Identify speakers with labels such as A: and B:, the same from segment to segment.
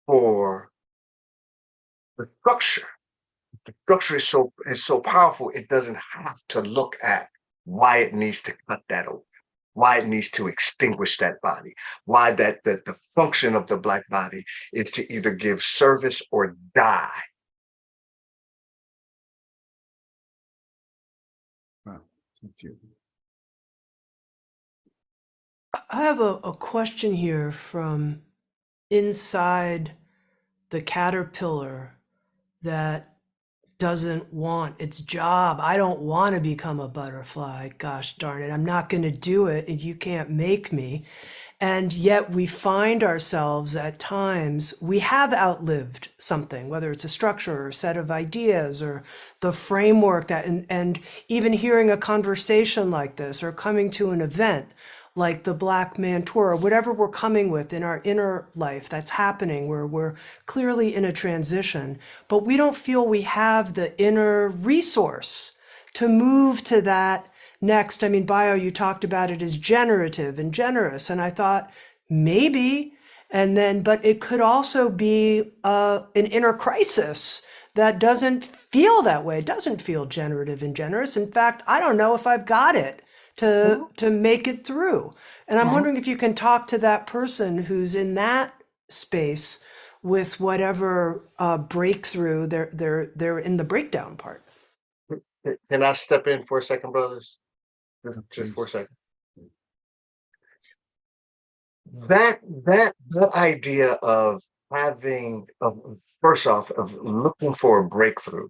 A: for the structure. The structure is so powerful, it doesn't have to look at why it needs to cut that open, why it needs to extinguish that body, why that the function of the Black body is to either give service or die.
B: Wow, thank you.
C: I have a question here from inside the caterpillar that doesn't want its job. I don't want to become a butterfly. Gosh darn it. I'm not going to do it. And you can't make me. And yet we find ourselves at times, we have outlived something, whether it's a structure or a set of ideas or the framework that, and even hearing a conversation like this or coming to an event like the Black Man Tour, or whatever we're coming with in our inner life that's happening, where we're clearly in a transition, but we don't feel we have the inner resource to move to that next. I mean, Bayo, you talked about it as generative and generous, and I thought maybe, and then, but it could also be an inner crisis that doesn't feel that way. It doesn't feel generative and generous. In fact, I don't know if I've got it to make it through. And I'm wondering if you can talk to that person who's in that space with whatever breakthrough they're in the breakdown part.
A: Can I step in for a second, brothers? Just for a second. That idea of having, first off, of looking for a breakthrough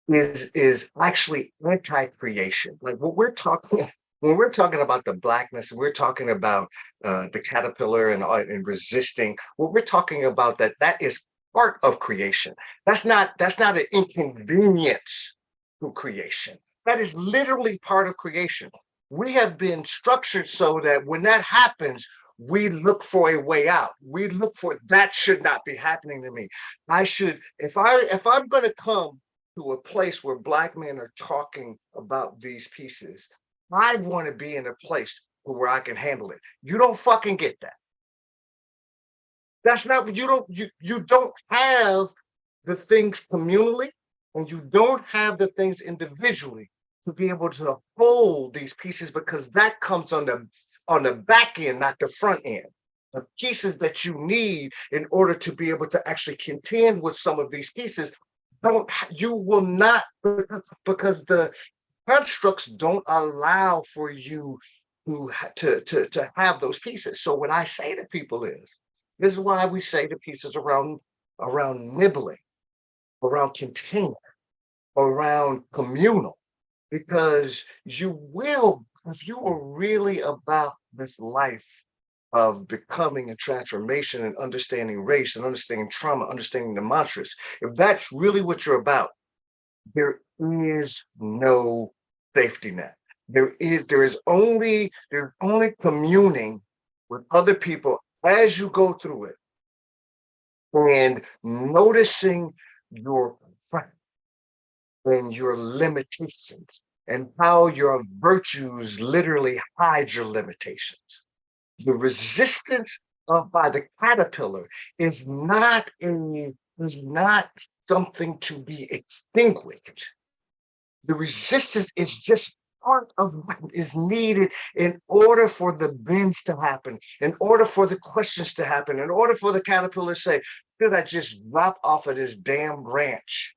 A: is actually anti-creation. Like what we're talking. When we're talking about the Blackness, we're talking about the caterpillar and resisting. What we're talking about that is part of creation. That's not an inconvenience to creation. That is literally part of creation. We have been structured so that when that happens, we look for a way out. We look for that should not be happening to me. I should, if I'm going to come to a place where Black men are talking about these pieces, I want to be in a place where I can handle it. You don't fucking get that. That's not, you don't have the things communally, and you don't have the things individually to be able to hold these pieces, because that comes on the back end, not the front end. The pieces that you need in order to be able to actually contend with some of these pieces, you will not, because the constructs don't allow for you to have those pieces. So what I say to people is, this is why we say the pieces around nibbling, around container, around communal, because you will, if you are really about this life of becoming a transformation and understanding race and understanding trauma, understanding the monstrous, if that's really what you're about, there is no safety net. There's only communing with other people as you go through it, and noticing your and your limitations, and how your virtues literally hide your limitations. The resistance by the caterpillar is not something to be extinguished. The resistance is just part of what is needed in order for the bends to happen, in order for the questions to happen, in order for the caterpillar to say, should I just drop off of this damn branch?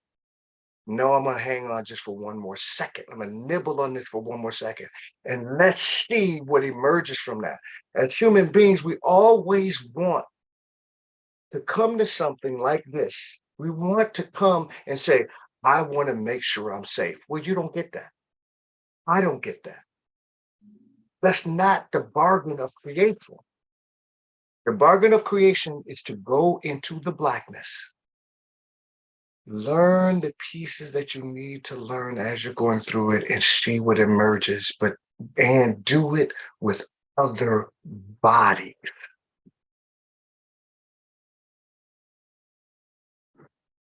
A: No, I'm going to hang on just for one more second. I'm going to nibble on this for one more second. And let's see what emerges from that. As human beings, we always want to come to something like this. We want to come and say, I want to make sure I'm safe. Well, you don't get that. I don't get that. That's not the bargain of creation. The bargain of creation is to go into the Blackness. Learn the pieces that you need to learn as you're going through it and see what emerges, and do it with other bodies.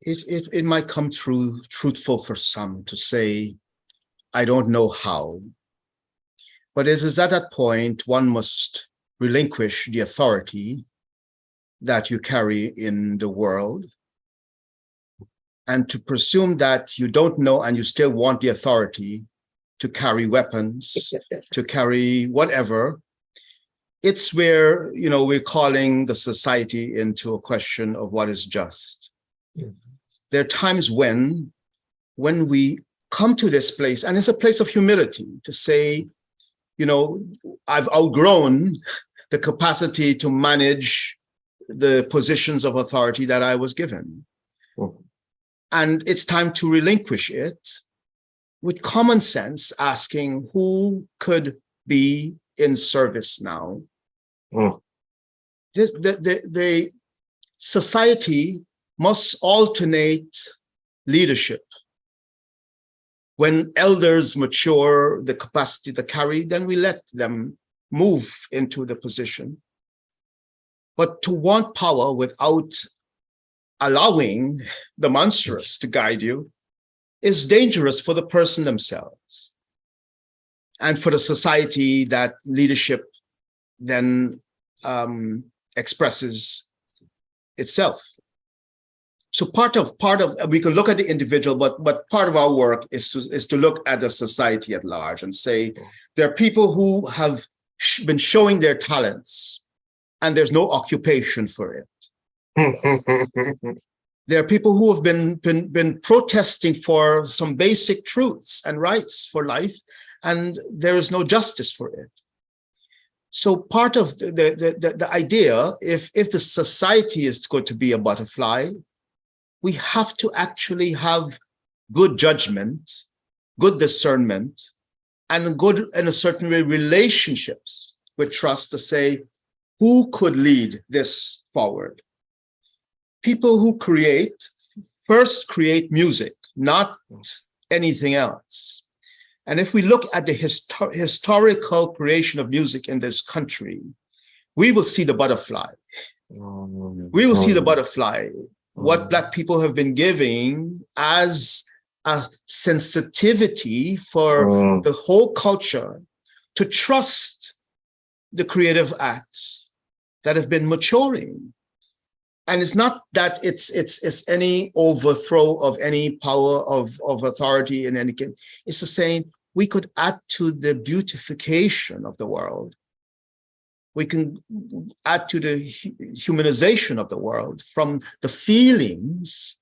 B: It might come through truthful for some to say, I don't know how, but it is at that point one must relinquish the authority that you carry in the world, and to presume that you don't know and you still want the authority to carry weapons, to carry whatever, it's where, you know, we're calling the society into a question of what is just. There are times when we come to this place, and it's a place of humility to say, you know, I've outgrown the capacity to manage the positions of authority that I was given. And it's time to relinquish it with common sense, asking who could be in service now. The society must alternate leadership. When elders mature the capacity to carry, then we let them move into the position. But to want power without allowing the monstrous to guide you is dangerous for the person themselves and for the society that leadership then expresses itself. So part of we can look at the individual, but part of our work is to look at the society at large and say there are people who have been showing their talents and there's no occupation for it. There are people who have been protesting for some basic truths and rights for life, and there is no justice for it. So part of the idea, if the society is going to be a butterfly, we have to actually have good judgment, good discernment, and good, in a certain way, relationships with trust to say, who could lead this forward? People who first create music, not anything else. And if we look at the historical creation of music in this country, we will see the butterfly. We will see the butterfly, what Black people have been giving as a sensitivity for the whole culture to trust the creative acts that have been maturing. And it's not that it's any overthrow of any power of authority in any case. It's the saying we could add to the beautification of the world. We can add to the humanization of the world from the feelings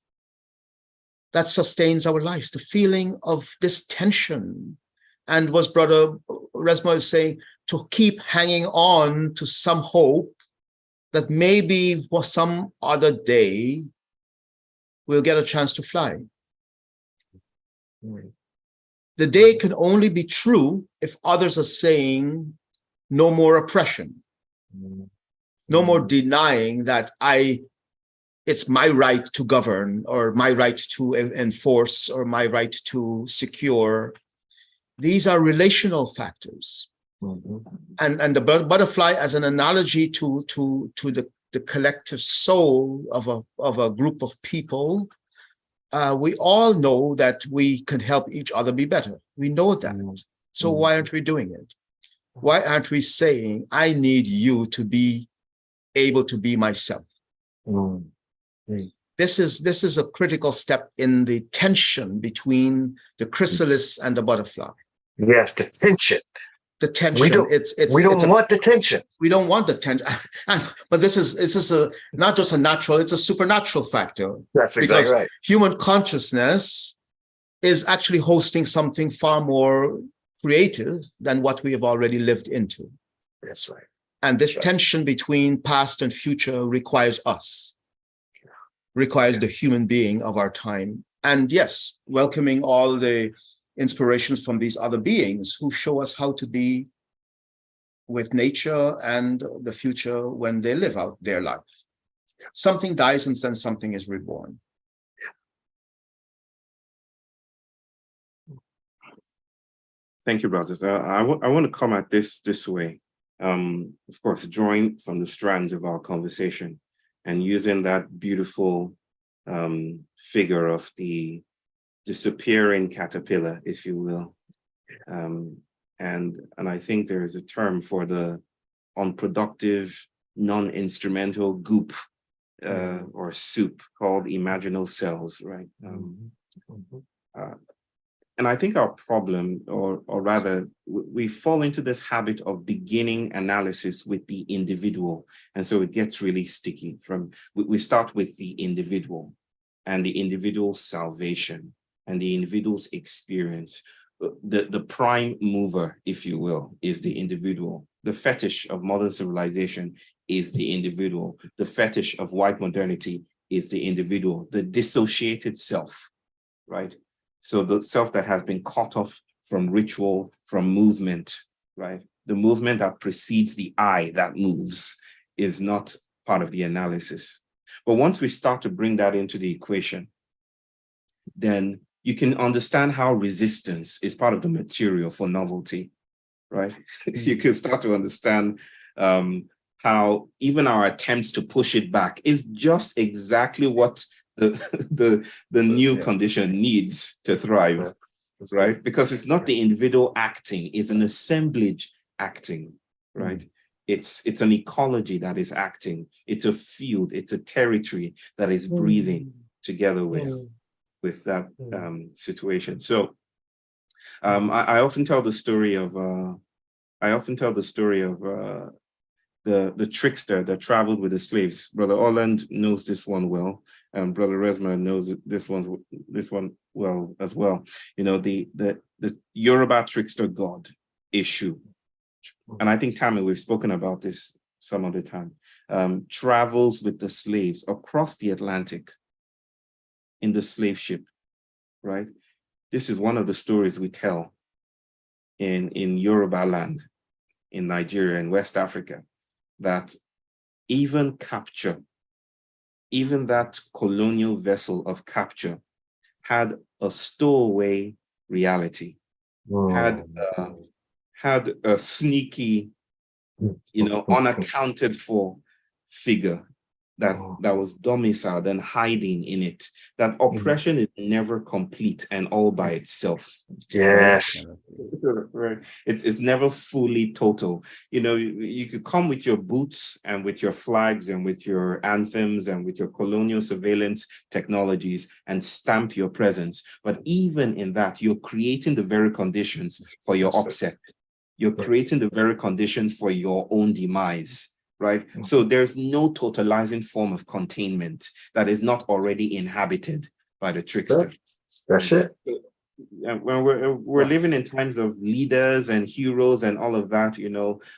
B: that sustains our lives, the feeling of this tension. And was Brother Resmaa is saying, to keep hanging on to some hope that maybe for some other day, we'll get a chance to fly. The day can only be true if others are saying no more oppression, no more denying that it's my right to govern, or my right to enforce, or my right to secure. These are relational factors. And the butterfly as an analogy to the collective soul of a group of people, we all know that we can help each other be better. We know that. So why aren't we doing it? Why aren't we saying, I need you to be able to be myself? This is a critical step in the tension between the chrysalis and the butterfly.
A: Yes, the tension.
B: The tension.
A: We don't want the tension.
B: We don't want the tension. But this is not just a natural, it's a supernatural factor.
A: That's exactly right.
B: Human consciousness is actually hosting something far more creative than what we have already lived into.
A: That's right.
B: And this tension between past and future requires us, requires the human being of our time. And yes, welcoming all the inspirations from these other beings who show us how to be with nature and the future when they live out their life. Something dies and then something is reborn.
D: Thank you, brothers. I want to come at this way. Of course, drawing from the strands of our conversation and using that beautiful figure of the disappearing caterpillar, if you will. And I think there is a term for the unproductive non-instrumental goop or soup called imaginal cells, right? And I think our problem, or rather, we fall into this habit of beginning analysis with the individual. And so it gets really sticky. We start with the individual and the individual's salvation and the individual's experience. The prime mover, if you will, is the individual. The fetish of modern civilization is the individual. The fetish of white modernity is the individual, the dissociated self, right? So the self that has been cut off from ritual, from movement, right? The movement that precedes the I that moves is not part of the analysis. But once we start to bring that into the equation, then you can understand how resistance is part of the material for novelty, right? You can start to understand how even our attempts to push it back is just exactly what the new condition needs to thrive, right? Because it's not the individual acting, it's an assemblage acting, right? It's an ecology that is acting. It's a field, it's a territory that is breathing together with that situation. So I often tell the story of the trickster that traveled with the slaves. Brother Orland knows this one well. Brother Resmaa knows this one well as well. You know, the Yoruba trickster god, Eshu. And I think, Tami, we've spoken about this some other time, travels with the slaves across the Atlantic in the slave ship, right? This is one of the stories we tell in Yoruba land, in Nigeria, in West Africa, that even capture, even that colonial vessel of capture had a stowaway reality, had a sneaky, unaccounted for figure that was domiciled and hiding in it. That oppression is never complete and all by itself.
A: Yes.
D: Right. It's never fully total. You could come with your boots and with your flags and with your anthems and with your colonial surveillance technologies and stamp your presence. But even in that, you're creating the very conditions for your upset. You're creating the very conditions for your own demise. Right? So there's no totalizing form of containment that is not already inhabited by the trickster.
A: That's it.
D: When we're living in times of leaders and heroes and all of that,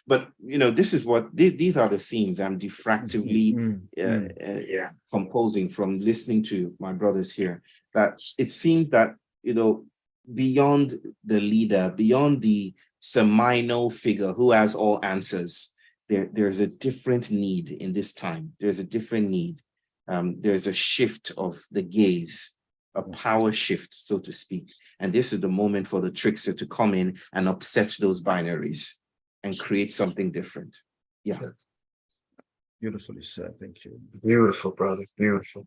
D: but this is what these are the themes I'm diffractively composing from listening to my brothers here, that it seems that beyond the leader, beyond the seminal figure who has all answers, there's a different need in this time. There's a different need. There's a shift of the gaze, a power shift, so to speak. And this is the moment for the trickster to come in and upset those binaries and create something different. Yeah.
B: Beautifully said. Thank you.
A: Beautiful, brother. Beautiful.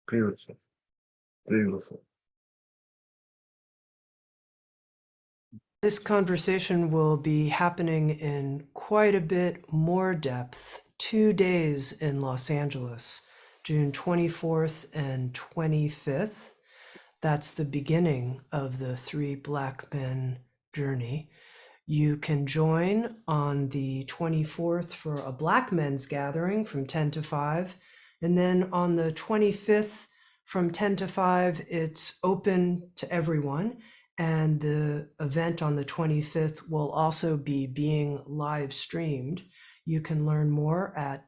A: Beautiful. Beautiful.
C: This conversation will be happening in quite a bit more depth, 2 days in Los Angeles, June 24th and 25th. That's the beginning of the 3 Black Men journey. You can join on the 24th for a Black Men's gathering from 10 to 5. And then on the 25th from 10 to 5, it's open to everyone. And the event on the 25th will also be being live streamed. You can learn more at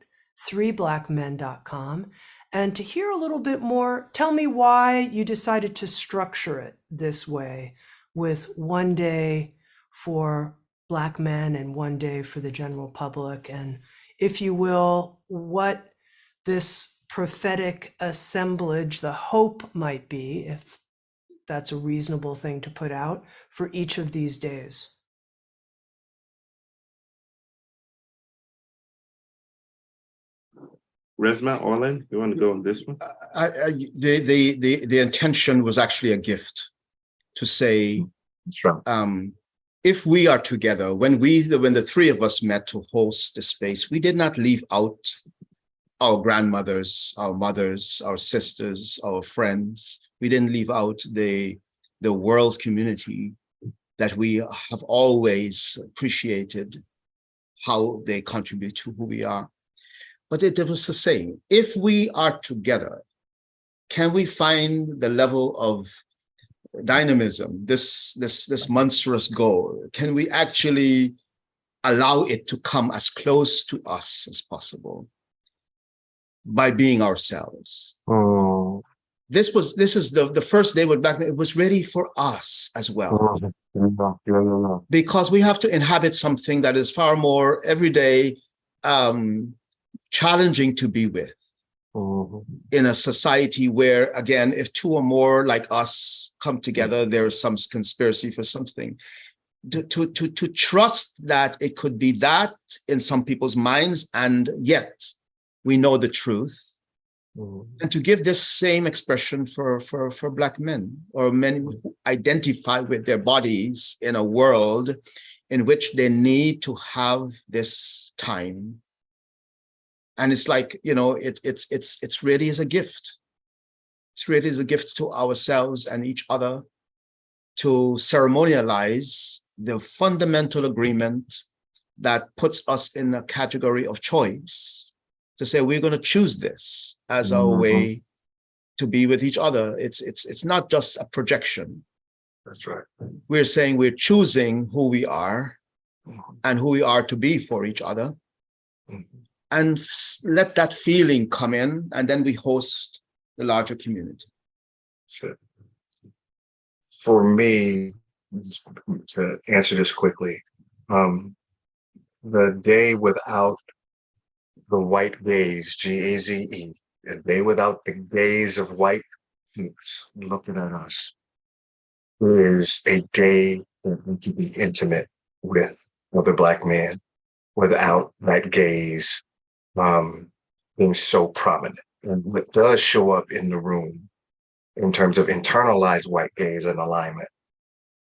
C: 3blackmen.com. And to hear a little bit more, tell me why you decided to structure it this way, with 1 day for Black men and 1 day for the general public. And if you will, what this prophetic assemblage, the hope might be, if that's a reasonable thing to put out for each of these days.
D: Resmaa, Orland, you want to go on this one?
B: The intention was actually a gift to say, if we are together, when the three of us met to host the space, we did not leave out our grandmothers, our mothers, our sisters, our friends. We didn't leave out the world community that we have always appreciated how they contribute to who we are. But it was the same. If we are together, can we find the level of dynamism, this monstrous goal? Can we actually allow it to come as close to us as possible by being ourselves?
A: Oh.
B: This is the first day with Black Men. It was ready for us as well. Because we have to inhabit something that is far more everyday, challenging to be with. In a society where, again, if two or more like us come together, there is some conspiracy for something. To trust that it could be that in some people's minds, and yet we know the truth. And to give this same expression for Black men, or men who identify with their bodies in a world in which they need to have this time. And it's like, you know, it's really is a gift. It's really is a gift to ourselves and each other to ceremonialize the fundamental agreement that puts us in a category of choice, to say we're going to choose this as our way to be with each other. It's not just a projection.
A: That's right.
B: We're saying we're choosing who we are and who we are to be for each other. And let that feeling come in, and then we host the larger community.
A: Sure. For me, to answer this quickly, the day without the white gaze, G-A-Z-E, a day without the gaze of white folks looking at us, is a day that we can be intimate with other Black men without that gaze being so prominent. And what does show up in the room in terms of internalized white gaze and alignment,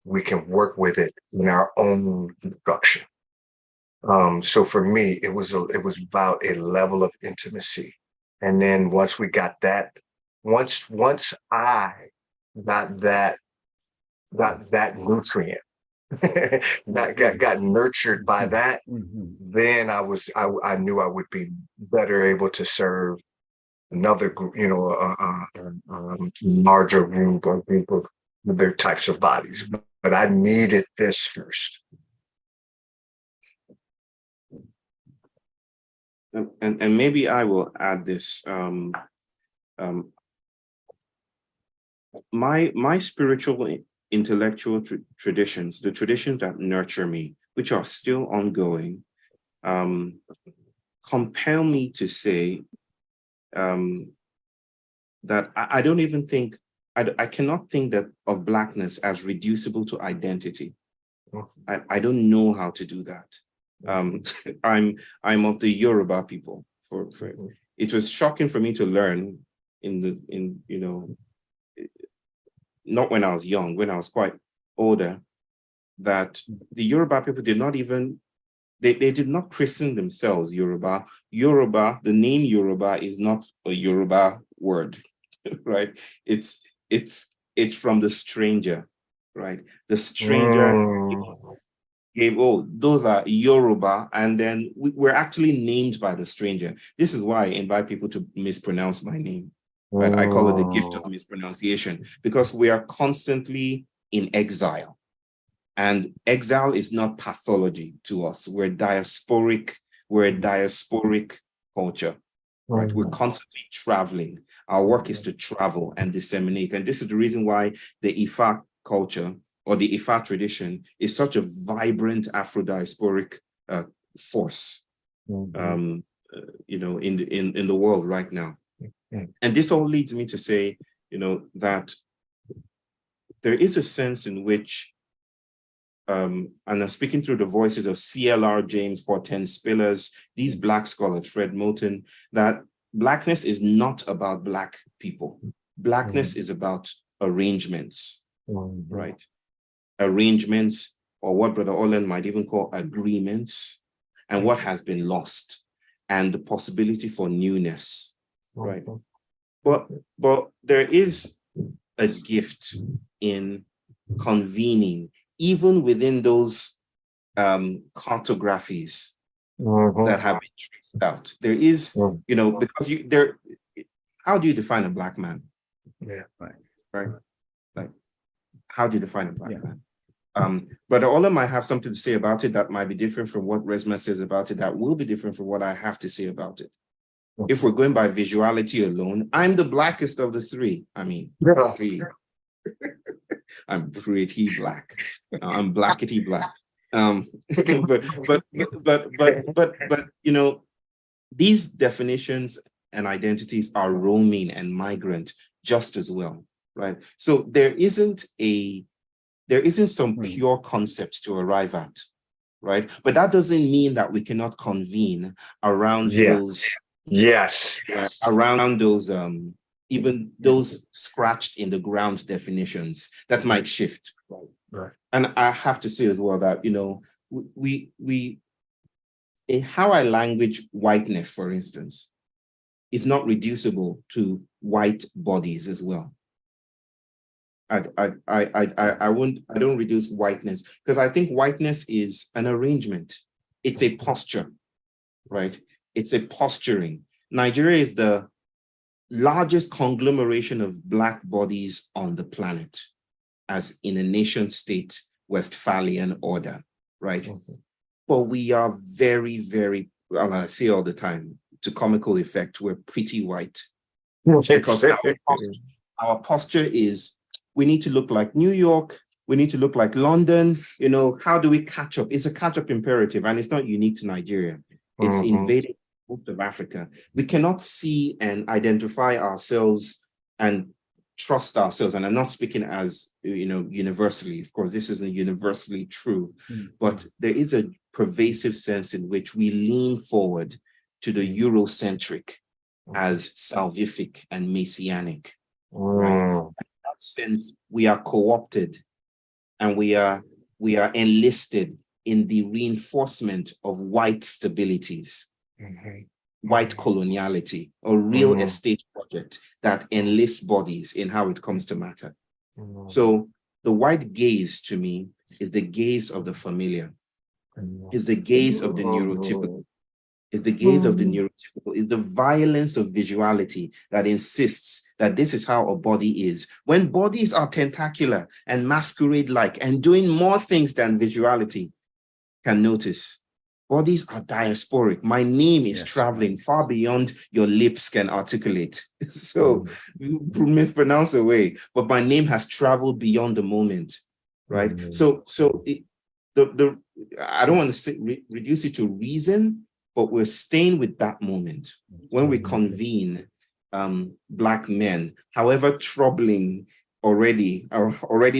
A: we can work with it in our own construction. So for me, it was about a level of intimacy. And then once we got that, once I got that nutrient, that got nurtured by that, then I knew I would be better able to serve another group, you know, larger group or group of other types of bodies. But I needed this first.
D: And maybe I will add this. My spiritual intellectual traditions, the traditions that nurture me, which are still ongoing, compel me to say that I don't even think, I cannot think that of Blackness as reducible to identity. I don't know how to do that. I'm of the Yoruba people. It was shocking for me to learn not when I was young, when I was quite older, that the Yoruba people did not even, they did not christen themselves Yoruba. Yoruba, the name Yoruba is not a Yoruba word, right? It's from the stranger, right? The stranger gave, oh, those are Yoruba, and then we're actually named by the stranger. This is why I invite people to mispronounce my name. Right? I call it the gift of mispronunciation, because we are constantly in exile. And exile is not pathology to us. We're diasporic culture, right? We're constantly traveling. Our work is to travel and disseminate. And this is the reason why the Ifa culture or the Ifa tradition is such a vibrant Afro-diasporic force, in the world right now. And this all leads me to say, that there is a sense in which, and I'm speaking through the voices of CLR, James, Hortense Spillers, these Black scholars, Fred Moulton, that Blackness is not about Black people. Blackness is about arrangements, right? Arrangements or what Brother Orland might even call agreements, and what has been lost, and the possibility for newness, right? But there is a gift in convening, even within those cartographies that have been traced out. There is, because how do you define a Black man?
A: Yeah.
D: Right. Like, how do you define a Black man? But Ola might have something to say about it that might be different from what Resmaa says about it, that will be different from what I have to say about it. If we're going by visuality alone, I'm the blackest of the three. I mean, I'm pretty black. I'm blackety black. But these definitions and identities are roaming and migrant just as well, right? So there isn't some pure concepts to arrive at, right? But that doesn't mean that we cannot convene around those.
A: Yes.
D: Around those, even those scratched in the ground definitions that might shift.
A: Right.
D: And I have to say as well that, how I language whiteness, for instance, is not reducible to white bodies as well. I don't reduce whiteness, because I think whiteness is an arrangement. It's a posture, right? It's a posturing. Nigeria is the largest conglomeration of Black bodies on the planet, as in a nation state Westphalian order, right? But we are very, very, and I say all the time, to comical effect, we're pretty white. Because our posture is, we need to look like New York, we need to look like London. How do we catch up? It's a catch-up imperative, and it's not unique to Nigeria. It's invading most of Africa. We cannot see and identify ourselves and trust ourselves. And I'm not speaking as, universally. Of course, this isn't universally true, but there is a pervasive sense in which we lean forward to the Eurocentric as salvific and messianic. Right? In that sense, we are co-opted, and we are enlisted in the reinforcement of white stabilities, white coloniality, a real estate project that enlists bodies in how it comes to matter. So the white gaze, to me, is the gaze of the familiar, is the gaze of the neurotypical, is the gaze of the neurotypical, is the violence of visuality that insists that this is how a body is. When bodies are tentacular and masquerade-like and doing more things than visuality can notice, bodies are diasporic. My name is traveling far beyond your lips can articulate. So mispronounce away, but my name has traveled beyond the moment, right? So I don't want to say, reduce it to reason, but we're staying with that moment when we convene Black men, however troubling already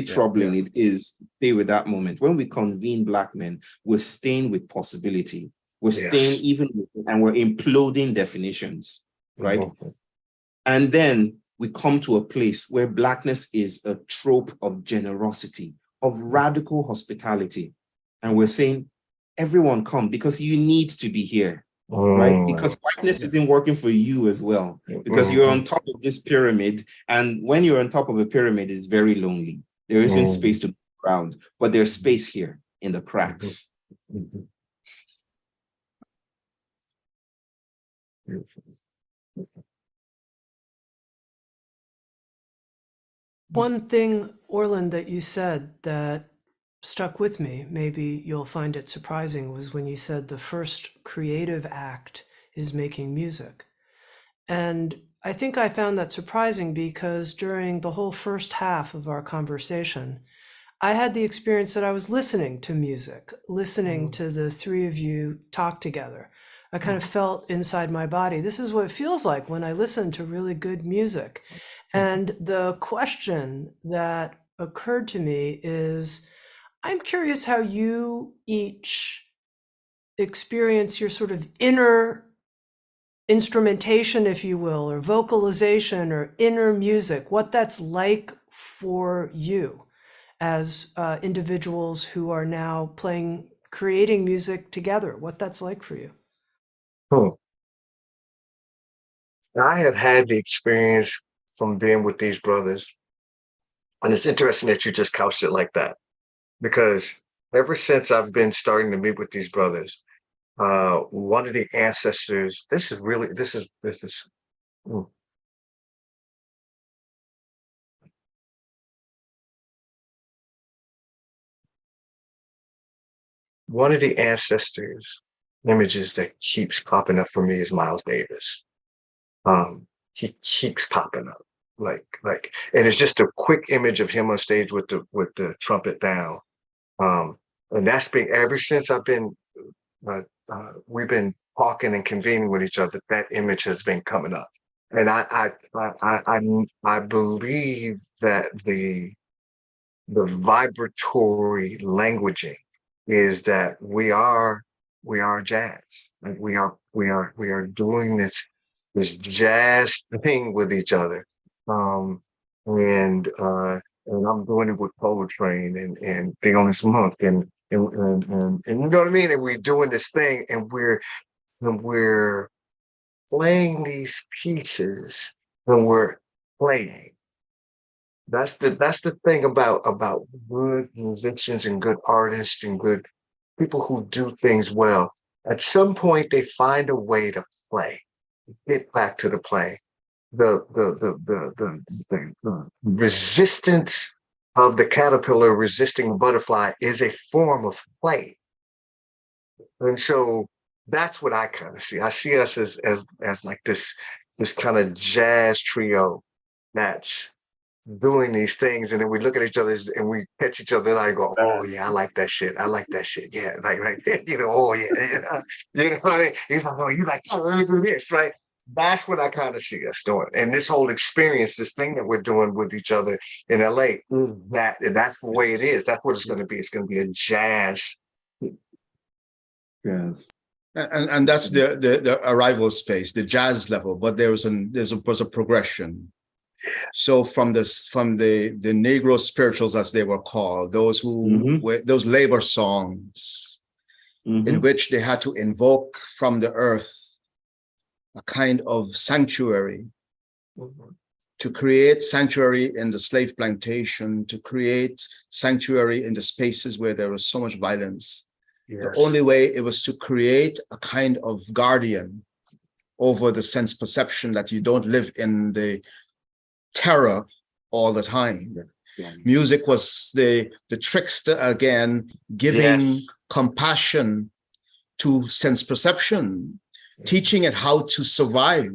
D: troubling it is, stay with that moment. When we convene Black men, we're staying with possibility. We're staying even with, and we're imploding definitions, right? And then we come to a place where Blackness is a trope of generosity, of radical hospitality. And we're saying, everyone come, because you need to be here, right? Because whiteness isn't working for you as well, because you're on top of this pyramid, and when you're on top of a pyramid, it's very lonely. There isn't space to move around, but there's space here in the cracks.
C: One thing, Orland, that you said that stuck with me, maybe you'll find it surprising, was when you said the first creative act is making music. And I think I found that surprising because during the whole first half of our conversation, I had the experience that I was listening to music, listening to the three of you talk together. I kind of felt inside my body, this is what it feels like when I listen to really good music. And the question that occurred to me is, I'm curious how you each experience your sort of inner instrumentation, if you will, or vocalization or inner music, what that's like for you. as individuals who are now creating music together, what that's like for you.
A: Hmm. I have had the experience from being with these brothers. And it's interesting that you just couched it like that, because ever since I've been starting to meet with these brothers, one of the ancestors, this is one of the ancestors images that keeps popping up for me is Miles Davis. He keeps popping up and it's just a quick image of him on stage with the trumpet down. And that's been ever since we've been talking and convening with each other, that image has been coming up. And I believe that the vibratory languaging is that we are jazz. Like we are doing this jazz thing with each other. And I'm doing it with poetry and Theonis Monk and you know what I mean? And we're doing this thing and we're playing these pieces when we're playing. That's the thing about good musicians and good artists and good people who do things well. At some point, they find a way to play, get back to the play. The resistance of the caterpillar resisting the butterfly is a form of play, and so that's what I kind of see. I see us as like this kind of jazz trio that's doing these things, and then we look at each other and we catch each other and I go, oh yeah, I like that shit. I like that shit. Yeah, like right there, oh yeah, you know what I mean? He's like, oh, you like, oh, let me do this, right? That's what I kind of see us doing. And this whole experience, this thing that we're doing with each other in LA, that's the way it is. That's what it's going to be. It's going to be a jazz.
D: Yes.
B: And that's the arrival space, the jazz level, but there was a progression. So from the Negro spirituals, as they were called, those who were those labor songs, in which they had to invoke from the earth a kind of sanctuary, to create sanctuary in the slave plantation, to create sanctuary in the spaces where there was so much violence. Yes. The only way it was to create a kind of guardian over the sense perception that you don't live in the terror all the time. Yeah. Music was the trickster again, giving compassion to sense perception, teaching it how to survive,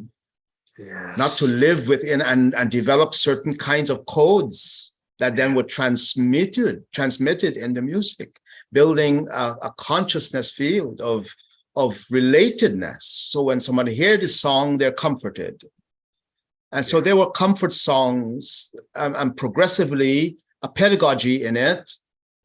B: not to live within and develop certain kinds of codes that then were transmitted in the music, building a consciousness field of relatedness. So when somebody hears the song, they're comforted. And so there were comfort songs and progressively a pedagogy in it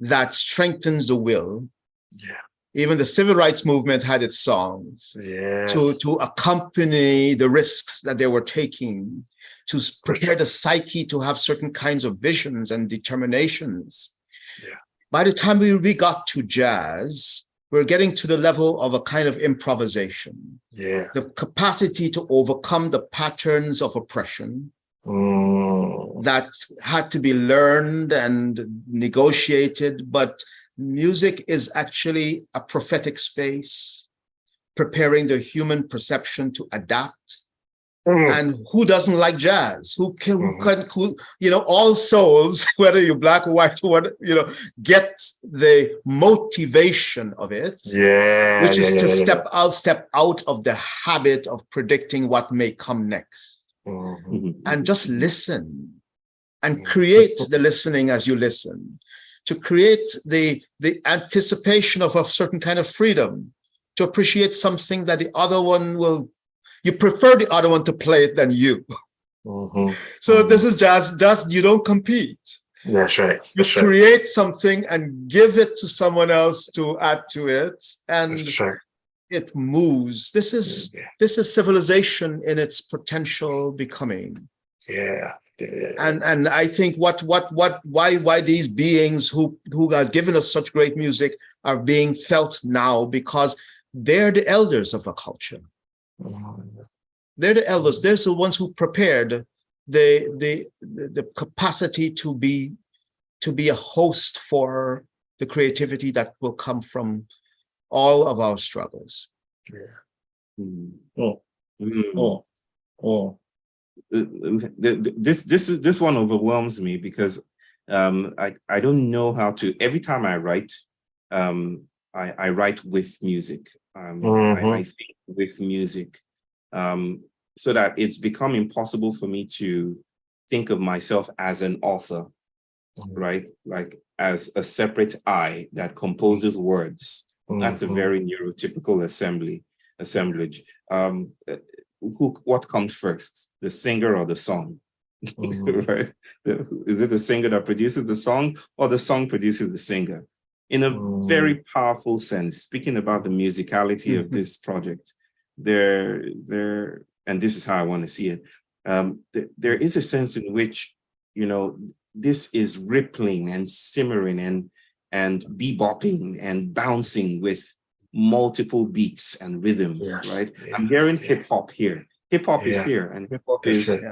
B: that strengthens the will. Yeah. Even the civil rights movement had its songs to accompany the risks that they were taking, to prepare the psyche to have certain kinds of visions and determinations. Yeah. By the time we got to jazz, we're getting to the level of a kind of improvisation. Yeah. The capacity to overcome the patterns of oppression that had to be learned and negotiated, but music is actually a prophetic space, preparing the human perception to adapt. And who doesn't like jazz? Who all souls, whether you're black or white, get the motivation of it. Yeah. Which is to step out of the habit of predicting what may come next. And just listen and create the listening as you listen, to create the anticipation of a certain kind of freedom, to appreciate something that the other one you prefer the other one to play it than you. So this is jazz, you don't compete. That's right. You create something and give it to someone else to add to it, and it moves. This is civilization in its potential becoming. Yeah. And I think why these beings who has given us such great music are being felt now, because they're the elders of a culture. They're the elders. They're the ones who prepared the capacity to be a host for the creativity that will come from all of our struggles.
D: This one overwhelms me, because I don't know how to. Every time I write, I write with music. I think with music, so that it's become impossible for me to think of myself as an author, right? Like as a separate I that composes words. That's a very neurotypical assemblage. What comes first, the singer or the song? Right? Is it the singer that produces the song, or the song produces the singer? In a very powerful sense, speaking about the musicality of this project, and this is how I want to see it. There is a sense in which, this is rippling and simmering and bebopping and bouncing with multiple beats and rhythms, right? I'm hearing hip hop here. Hip hop is here, and hip hop is hip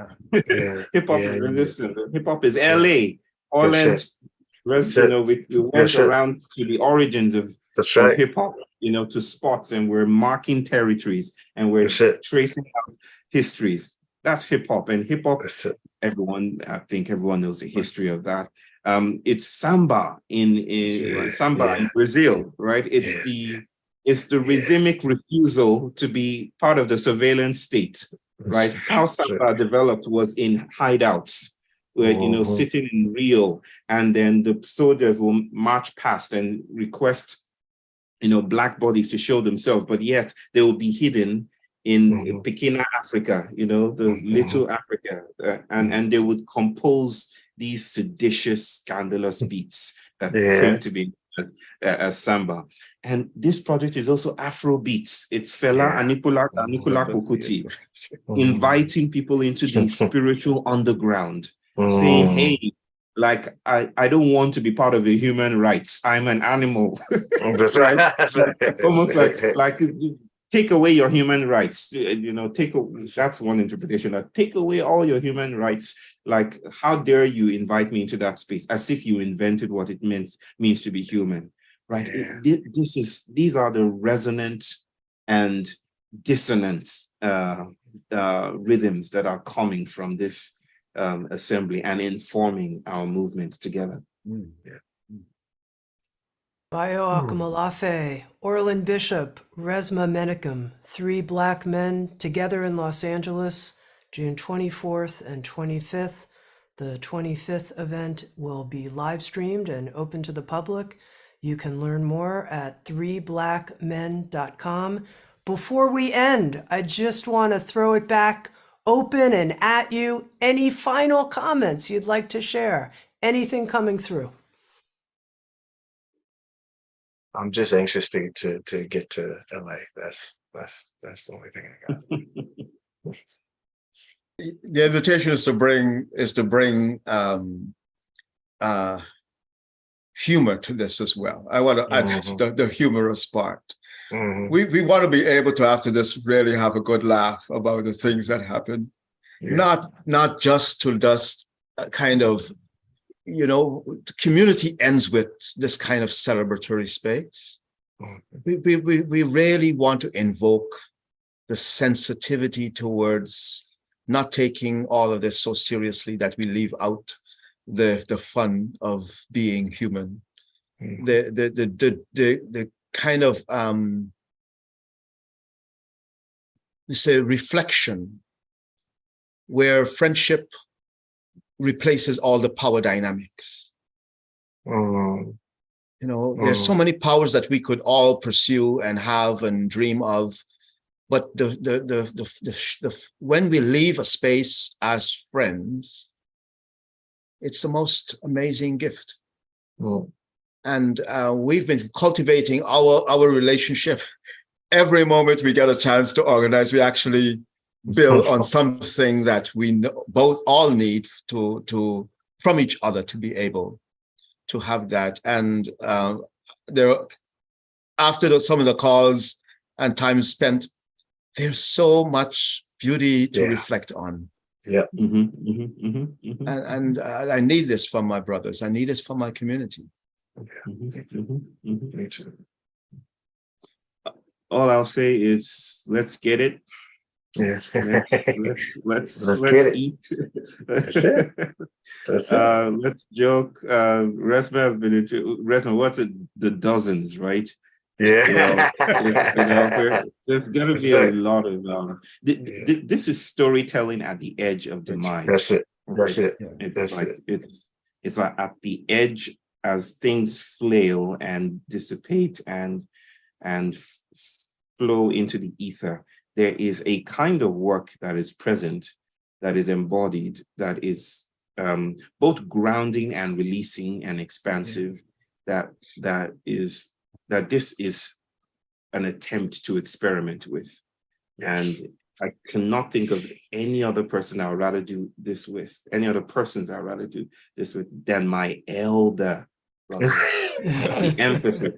D: hop is resistant. Hip hop is LA, Orland. We went around to the origins of hip hop, to spots, and we're marking territories, and we're tracing out histories. That's hip hop, and hip hop. I think everyone knows the history of that. It's samba in Brazil, right? It's the rhythmic refusal to be part of the surveillance state, right? How samba developed was in hideouts, where, sitting in Rio, and then the soldiers will march past and request, black bodies to show themselves, but yet they will be hidden in Pequena Africa, the little Africa, and they would compose these seditious, scandalous beats that came to be as samba. And this project is also Afro beats. It's Fela Anikulapo Kuti inviting people into the spiritual underground, saying, hey, like, I don't want to be part of the human rights. I'm an animal. Right? Almost like take away your human rights. That's one interpretation. Take away all your human rights. Like, how dare you invite me into that space, as if you invented what it means to be human. Right. These are the resonant and dissonant rhythms that are coming from this assembly and informing our movement together.
C: Bayo Akomolafe, Orland Bishop, Resmaa Menakem, 3 Black men together in Los Angeles, June 24th and 25th. The 25th event will be live streamed and open to the public. You can learn more at 3blackmen.com. Before we end, I just want to throw it back open and at you. Any final comments you'd like to share? Anything coming through?
A: I'm just anxious to get to LA. That's the only thing I got.
B: The invitation is to bring humor to this as well. I want to add the humorous part. We want to be able to, after this, really have a good laugh about the things that happen, not just to kind of, the community ends with this kind of celebratory space. We really want to invoke the sensitivity towards not taking all of this so seriously that we leave out the fun of being human, the kind of say reflection where friendship replaces all the power dynamics. There's so many powers that we could all pursue and have and dream of, but when we leave a space as friends, it's the most amazing gift. And we've been cultivating our relationship. Every moment we get a chance to organize, we actually build on something that we both all need to from each other to be able to have that. And there, after some of the calls and time spent, there's so much beauty to reflect on.
A: Yeah.
B: And I need this from my brothers. I need this from my community.
A: Me too.
D: All I'll say is, let's get it.
A: Yeah.
D: Let's
A: get it.
D: eat.
A: That's it. That's it.
D: Let's joke. Resmaa has been into Resmaa. What's it? The dozens, right?
A: Yeah.
D: There's going to be a lot of this is storytelling at the edge of demise.
A: That's it. That's it.
D: It's like at the edge as things flail and dissipate and flow into the ether. There is a kind of work that is present, that is embodied, that is both grounding and releasing and expansive. That this is an attempt to experiment with. And I cannot think of any other person I would rather do this with, any other persons I'd rather do this with than my elder brother. The emphasis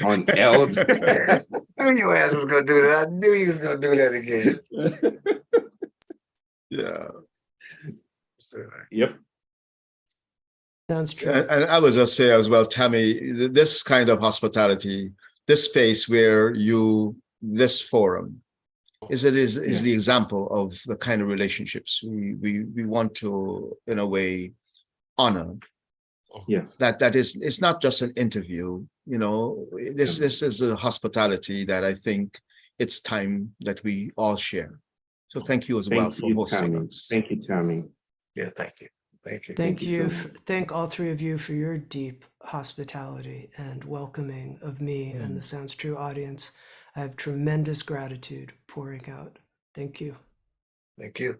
D: on elder.
A: I knew your ass was going to do that. I knew he was going to do that again.
B: Yeah.
D: Yep.
C: Sounds true.
B: And I would just say as well, Tami, this kind of hospitality, this space where this forum is the example of the kind of relationships we want to, in a way, honor.
D: Yes.
B: That is, it's not just an interview, this is a hospitality that I think it's time that we all share. So thank you as well for hosting us.
D: Thank you, Tami.
A: Yeah, thank you. Thank you.
C: Thank you.
D: so much.
C: Thank all three of you for your deep hospitality and welcoming of me and the Sounds True audience. I have tremendous gratitude pouring out. Thank you.
A: Thank you.